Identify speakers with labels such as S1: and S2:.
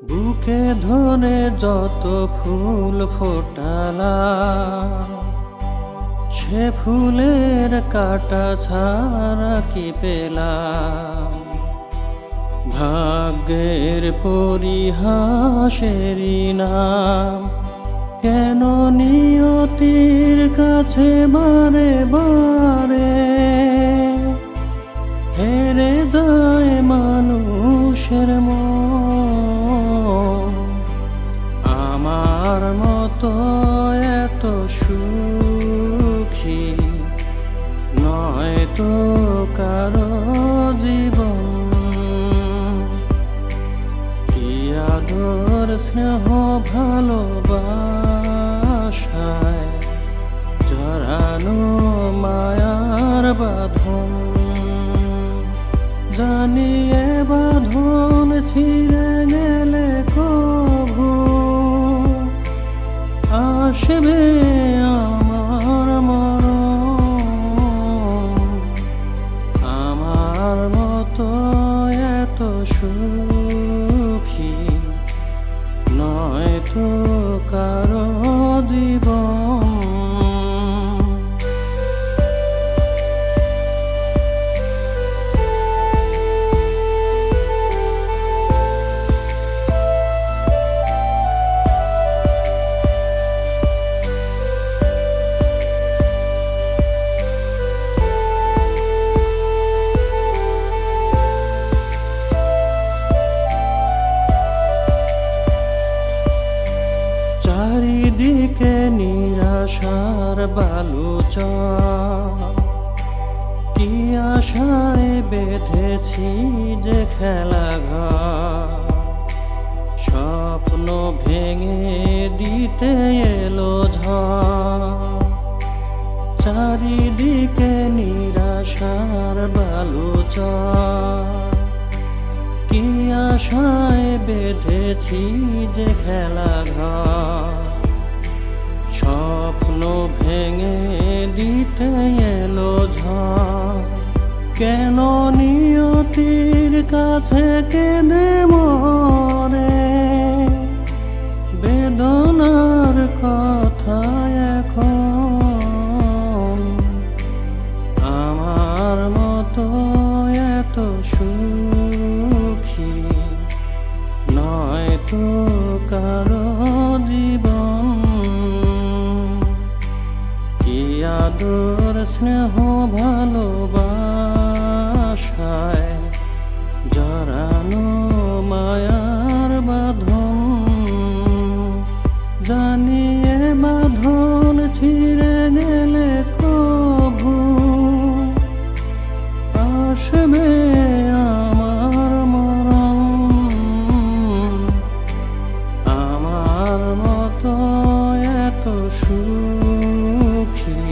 S1: বুকে ধরে যত ফুল ফোটালা, সে ফুলের কাটা ছাড়া কি পেলাম? ভাগ্যের পরিহাসেরই নাম, কেন নিয়তির কাছে বারে বারে হেরে যায় মানুষের মন। আমার মতো এত সুখী নয় তো কারো জীবন। কি আদর স্নেহ ভালোবাসায় জড়ানো মায়ার বাঁধন। জানিয়ে বাঁধন ছিঁড়ে গেলে কভু আসবে আমার মরণ। আমার মতো এত সুখী নয় তো কারো জীবন। চারিদিকে নিরাশার বালুচর, কি আশায় বেঁধেছি যে খেলাঘর। স্বপ্ন ভেঙে দিতে এলো ঝড়, চারিদিকে নিরাশার বালুচর। কি আশায় বেঁধেছি যে খেলাঘর। স্বপ্ন ভেঙে দিতে এলো ঝড়, কেন নিয়তির কাছে কেঁদে মরে বেদনার কথা এখন। আমার মতো এত সুখী নয় তো কারো জীবন। কি আদর স্নেহ ভালোবাসায় জড়ানো মায়ার বাঁধন। জানিয়ে বাঁধন ছিঁড়ে গেলে কভু আসবে আমার মরণ। আমার মতো এত সুখী